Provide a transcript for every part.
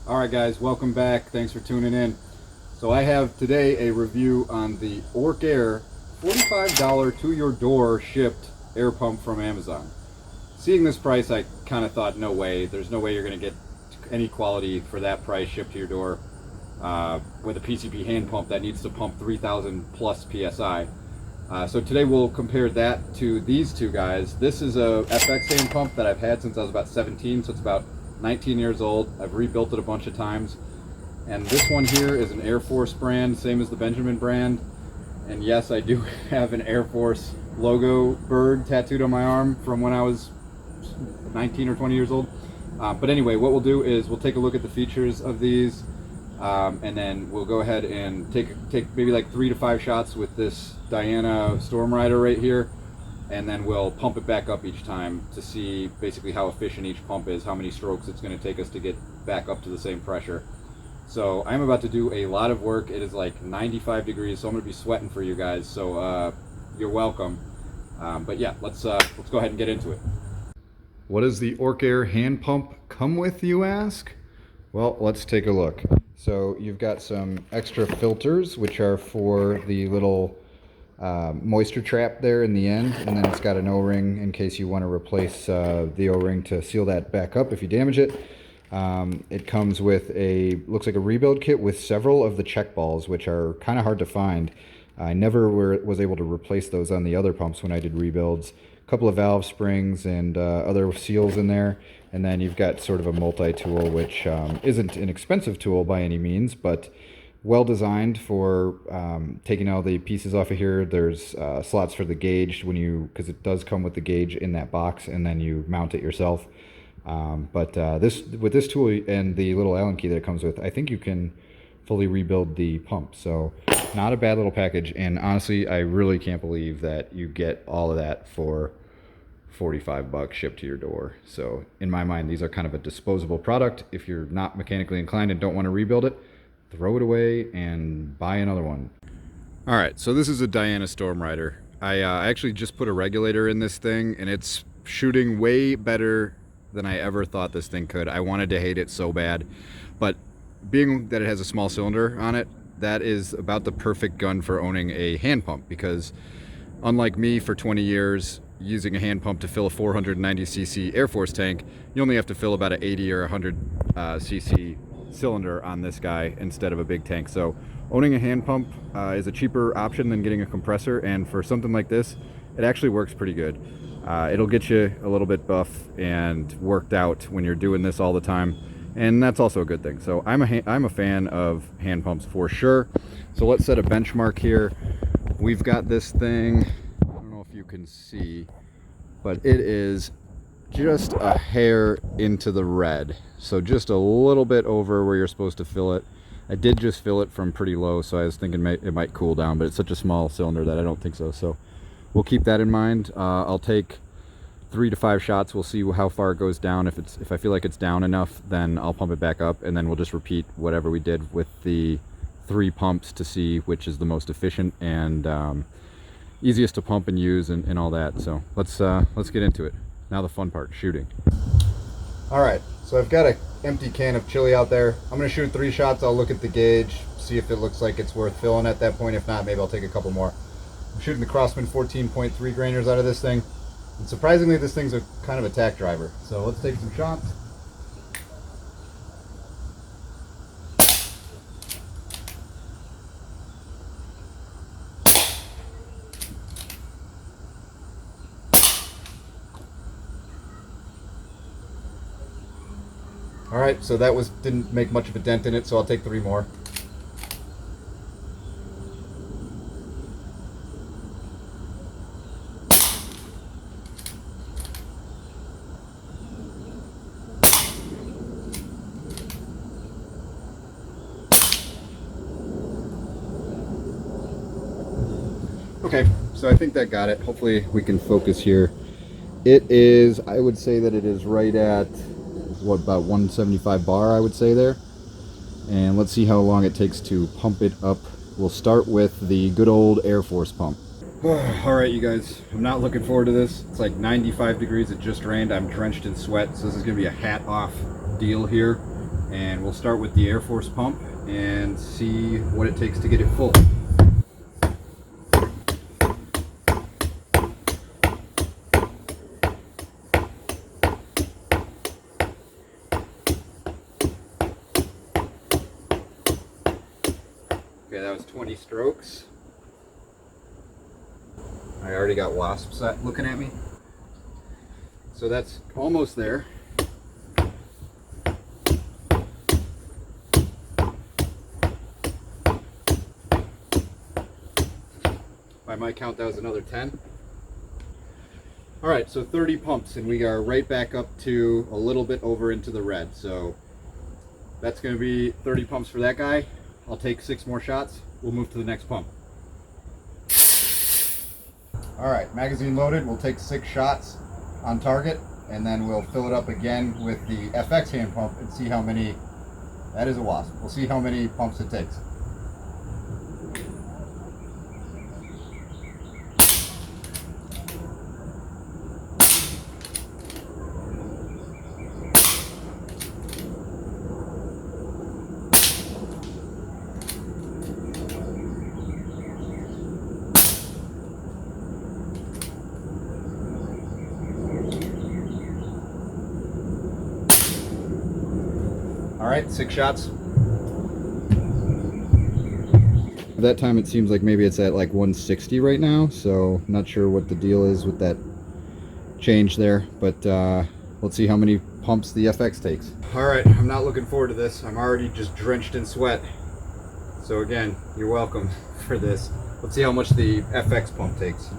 Alright guys, welcome back. Thanks for tuning in. So I have today a review on the Orc Air $45 to your door shipped air pump from Amazon. Seeing this price, I kind of thought, no way. There's no way you're going to get any quality for that price shipped to your door with a PCP hand pump that needs to pump 3,000 plus PSI. So today we'll compare that to these two guys. This is a FX hand pump that I've had since I was about 17, so it's about 19 years old. I've rebuilt it a bunch of times. And this one here is an Airforce brand, same as the Benjamin brand. And yes, I do have an Airforce logo bird tattooed on my arm from when I was 19 or 20 years old. But anyway, what we'll do is we'll take a look at the features of these, and then we'll go ahead and take maybe like 3 to 5 shots with this Diana Stormrider right here, and then we'll pump it back up each time to see basically how efficient each pump is, how many strokes it's going to take us to get back up to the same pressure. So I'm about to do a lot of work. It is like 95 degrees, so I'm going to be sweating for you guys, so you're welcome. But yeah, let's go ahead and get into it. What does the Orc Air hand pump come with, you ask? Well, let's take a look. So you've got some extra filters, which are for the little moisture trap there in the end, and then it's got an O-ring in case you want to replace the O-ring to seal that back up if you damage it. It comes with looks like a rebuild kit with several of the check balls, which are kind of hard to find. I never was able to replace those on the other pumps when I did rebuilds. A couple of valve springs and other seals in there, and then you've got sort of a multi-tool, which isn't an expensive tool by any means, but well designed for taking all the pieces off of here. There's slots for the gauge because it does come with the gauge in that box, and then you mount it yourself. With this tool and the little Allen key that it comes with, I think you can fully rebuild the pump. So not a bad little package, and honestly, I really can't believe that you get all of that for $45 shipped to your door. So in my mind, these are kind of a disposable product. If you're not mechanically inclined and don't want to rebuild it, throw it away and buy another one. All right, so this is a Diana Stormrider. I actually just put a regulator in this thing, and it's shooting way better than I ever thought this thing could. I wanted to hate it so bad, but being that it has a small cylinder on it, that is about the perfect gun for owning a hand pump, because unlike me for 20 years using a hand pump to fill a 490cc Airforce tank, you only have to fill about an 80 or 100cc cylinder on this guy instead of a big tank. So owning a hand pump is a cheaper option than getting a compressor, and for something like this, it actually works pretty good. It'll get you a little bit buff and worked out when you're doing this all the time, and that's also a good thing. So I'm a fan of hand pumps for sure. So let's set a benchmark here. We've got this thing, I don't know if you can see, but it is just a hair into the red, so just a little bit over where you're supposed to fill it. I did just fill it from pretty low, so I was thinking it might cool down, but it's such a small cylinder that I don't think so. So we'll keep that in mind. I'll take 3 to 5 shots. We'll see how far it goes down. If I feel like it's down enough, then I'll pump it back up, and then we'll just repeat whatever we did with the 3 pumps to see which is the most efficient and easiest to pump and use and all that. So let's get into it. Now the fun part, shooting. All right, so I've got an empty can of chili out there. I'm gonna shoot 3 shots. I'll look at the gauge, see if it looks like it's worth filling at that point. If not, maybe I'll take a couple more. I'm shooting the Crossman 14.3 grainers out of this thing. And surprisingly, this thing's a kind of a tack driver. So let's take some shots. All right, so that didn't make much of a dent in it, so I'll take 3 more. Okay, so I think that got it. Hopefully we can focus here. It is, I would say that it is right at, what, about 175 bar, I would say there. And let's see how long it takes to pump it up. We'll start with the good old Airforce pump. All right, you guys, I'm not looking forward to this. It's like 95 degrees, it just rained, I'm drenched in sweat, so this is gonna be a hat off deal here. and we'll start with the Airforce pump and see what it takes to get it full. Okay, that was 20 strokes. I already got wasps looking at me. So that's almost there. By my count, that was another 10. All right, so 30 pumps, and we are right back up to a little bit over into the red. So that's going to be 30 pumps for that guy. I'll take 6 more shots. We'll move to the next pump. All right, magazine loaded. We'll take 6 shots on target, and then we'll fill it up again with the FX hand pump and see how many. That is a wasp. We'll see how many pumps it takes. All right, 6 shots. At that time, it seems like maybe it's at like 160 right now, so not sure what the deal is with that change there, but let's see how many pumps the FX takes. All right, I'm not looking forward to this. I'm already just drenched in sweat. So again, you're welcome for this. Let's see how much the FX pump takes.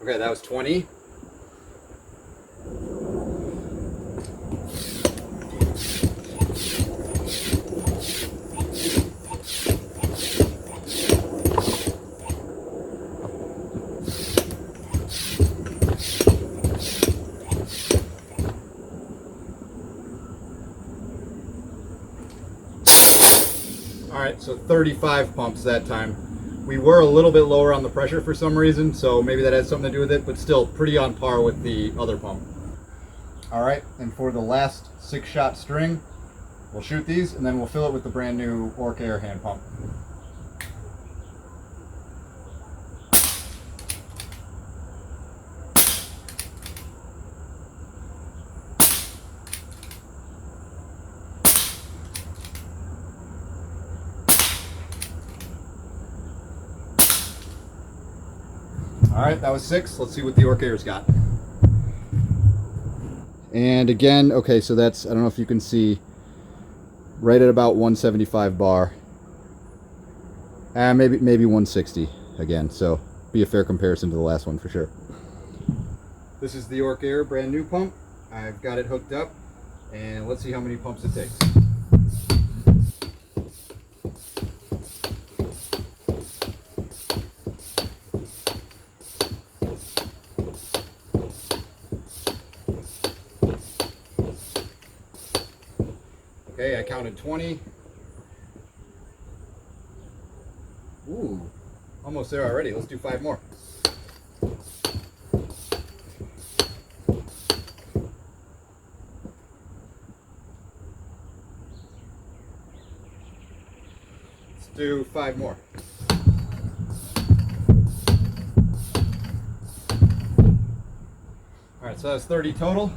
Okay, that was 20. All right, so 35 pumps that time. We were a little bit lower on the pressure for some reason, so maybe that has something to do with it, but still pretty on par with the other pump. All right, and for the last 6-shot string, we'll shoot these and then we'll fill it with the brand new Orc Air hand pump. All right, that was 6. Let's see what the Orc Air's got. And again, okay, so that's, I don't know if you can see, right at about 175 bar. Maybe 160 again, so be a fair comparison to the last one for sure. This is the Orc Air brand new pump. I've got it hooked up, and let's see how many pumps it takes. Okay, I counted 20. Ooh, almost there already. Let's do 5 more. Let's do 5 more. All right, so that's 30 total.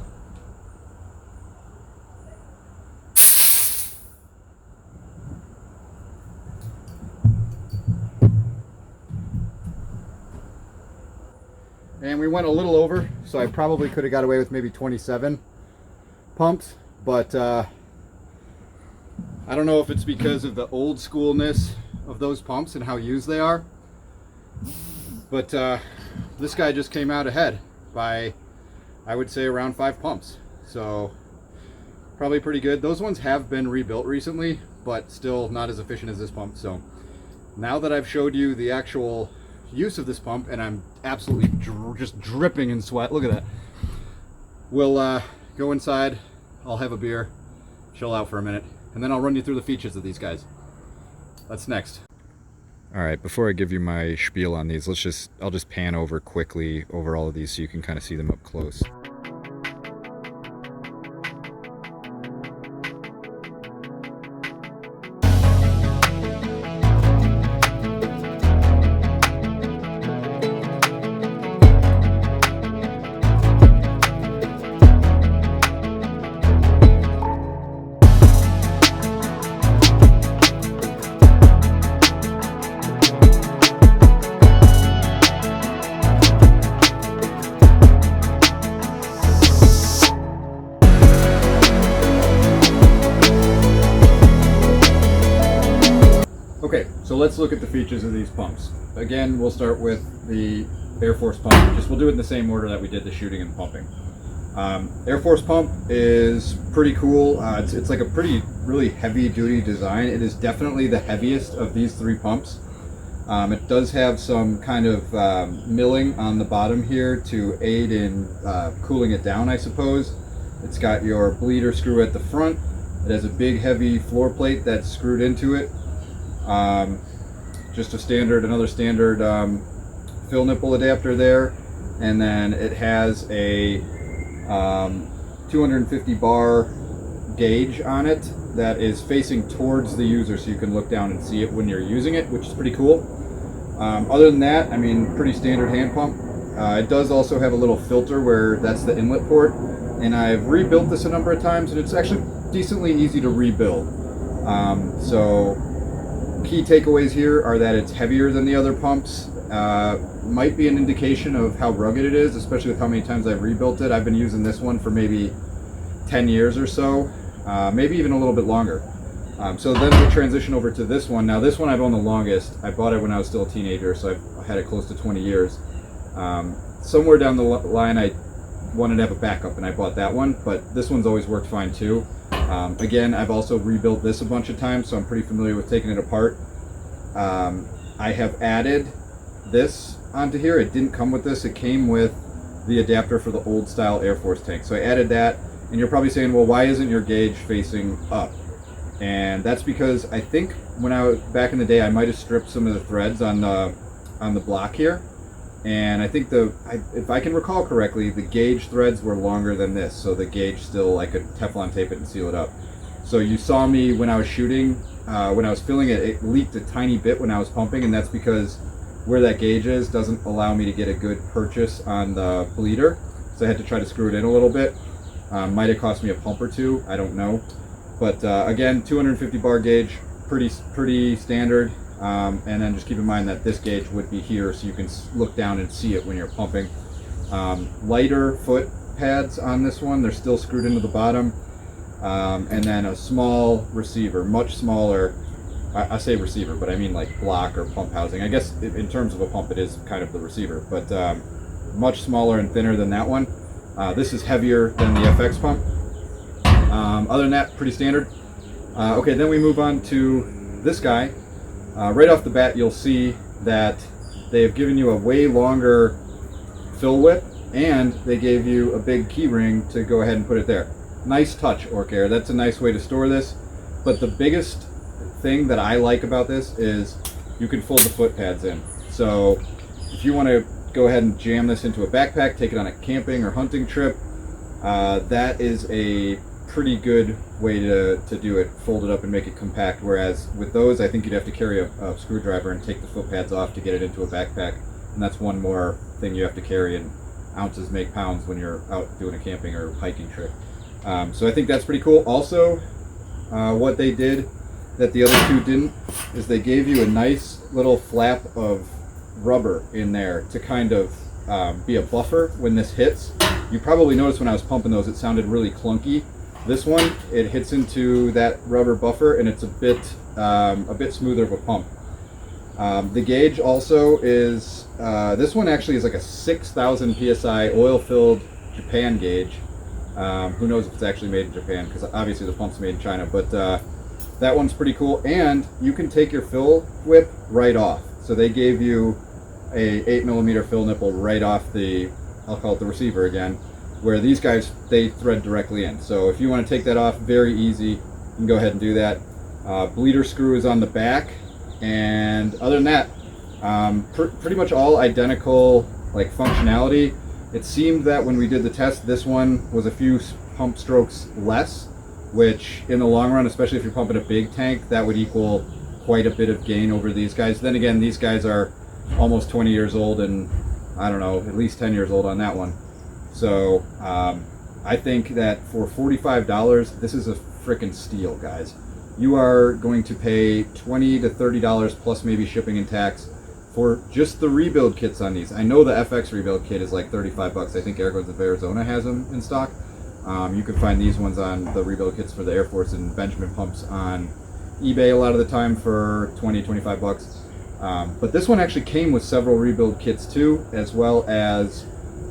And we went a little over, so I probably could have got away with maybe 27 pumps, but I don't know if it's because of the old schoolness of those pumps and how used they are, but this guy just came out ahead by, I would say, around 5 pumps. So probably pretty good. Those ones have been rebuilt recently, but still not as efficient as this pump. So now that I've showed you the actual use of this pump, and I'm absolutely just dripping in sweat, look at that, we'll go inside, I'll have a beer, chill out for a minute, and then I'll run you through the features of these guys. That's next. All right, before I give you my spiel on these, I'll just pan over quickly over all of these so you can kind of see them up close. Okay, so let's look at the features of these pumps. Again, we'll start with the Airforce pump. We'll do it in the same order that we did the shooting and pumping. Airforce pump is pretty cool. It's like a really heavy duty design. It is definitely the heaviest of these three pumps. It does have some kind of milling on the bottom here to aid in cooling it down, I suppose. It's got your bleeder screw at the front. It has a big heavy floor plate that's screwed into it. Just another standard fill nipple adapter there, and then it has a 250 bar gauge on it that is facing towards the user, so you can look down and see it when you're using it, which is pretty cool. Other than that, I mean, pretty standard hand pump. It does also have a little filter where that's the inlet port, and I've rebuilt this a number of times, and it's actually decently easy to rebuild. So key takeaways here are that it's heavier than the other pumps. Might be an indication of how rugged it is, especially with how many times I've rebuilt it. I've been using this one for maybe 10 years or so, maybe even a little bit longer. So then we'll transition over to this one. Now this one I've owned the longest. I bought it when I was still a teenager, so I've had it close to 20 years. Somewhere down the line I wanted to have a backup and I bought that one, but this one's always worked fine too. Again, I've also rebuilt this a bunch of times, so I'm pretty familiar with taking it apart. I have added this onto here. It didn't come with this. It came with the adapter for the old style Airforce tank. So I added that, and you're probably saying, well, why isn't your gauge facing up? And that's because I think when I was back in the day, I might have stripped some of the threads on the block here. And I think if I can recall correctly, the gauge threads were longer than this, so the gauge still, I could Teflon tape it and seal it up. So you saw me when I was shooting, when I was filling it, it leaked a tiny bit when I was pumping, and that's because where that gauge is doesn't allow me to get a good purchase on the bleeder, so I had to try to screw it in a little bit. Might have cost me a pump or two, I don't know. But again, 250 bar gauge, pretty standard. And then just keep in mind that this gauge would be here, so you can look down and see it when you're pumping. Lighter foot pads on this one, they're still screwed into the bottom. And then a small receiver, much smaller. I say receiver, but I mean like block or pump housing. I guess in terms of a pump, it is kind of the receiver, but much smaller and thinner than that one. This is heavier than the FX pump. Other than that, pretty standard. Okay, then we move on to this guy. Right off the bat, you'll see that they've given you a way longer fill whip, and they gave you a big key ring to go ahead and put it there. Nice touch, Orc Air. That's a nice way to store this. But the biggest thing that I like about this is you can fold the foot pads in. So if you want to go ahead and jam this into a backpack, take it on a camping or hunting trip, that is a pretty good way to do it. Fold it up and make it compact, whereas with those I think you'd have to carry a screwdriver and take the foot pads off to get it into a backpack, and that's one more thing you have to carry, and ounces make pounds when you're out doing a camping or hiking trip. So I think that's pretty cool. Also, what they did that the other two didn't is they gave you a nice little flap of rubber in there to kind of be a buffer when this hits. You probably noticed when I was pumping those, it sounded really clunky. This one, it hits into that rubber buffer, and it's a bit smoother of a pump. The gauge also is, this one actually is like a 6,000 PSI oil-filled Japan gauge. Who knows if it's actually made in Japan, because obviously the pump's made in China, but that one's pretty cool. And you can take your fill whip right off. So they gave you a 8mm fill nipple right off the, I'll call it the receiver again, where these guys, they thread directly in. So if you want to take that off, very easy. you can go ahead and do that. Bleeder screw is on the back, and other than that, pretty much all identical like functionality. It seemed that when we did the test, this one was a few pump strokes less, which in the long run, especially if you're pumping a big tank, that would equal quite a bit of gain over these guys. Then again, these guys are almost 20 years old, and I don't know, at least 10 years old on that one. So I think that for $45, this is a freaking steal, guys. You are going to pay $20 to $30 plus maybe shipping and tax for just the rebuild kits on these. I know the FX rebuild kit is like 35 bucks. I think Airguns of Arizona has them in stock. You can find these ones on the rebuild kits for the Airforce and Benjamin pumps on eBay a lot of the time for 20, 25 bucks. But this one actually came with several rebuild kits too, as well as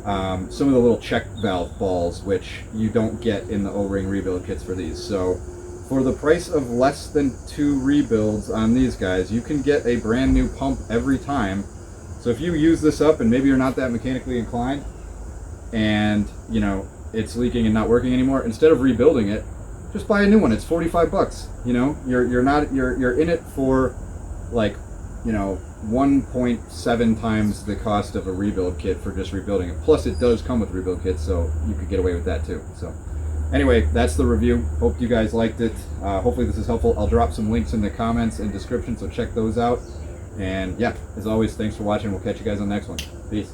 some of the little check valve balls, which you don't get in the O-ring rebuild kits for these. So for the price of less than 2 rebuilds on these guys, you can get a brand new pump every time. So if you use this up and maybe you're not that mechanically inclined and you know it's leaking and not working anymore, instead of rebuilding it, just buy a new one. It's 45 bucks. You know, you're in it for like, you know, 1.7 times the cost of a rebuild kit for just rebuilding it. Plus it does come with rebuild kits, so you could get away with that too. So anyway, that's the review. Hope you guys liked it. Hopefully this is helpful. I'll drop some links in the comments and description, so check those out. And yeah, as always, thanks for watching. We'll catch you guys on the next one. Peace.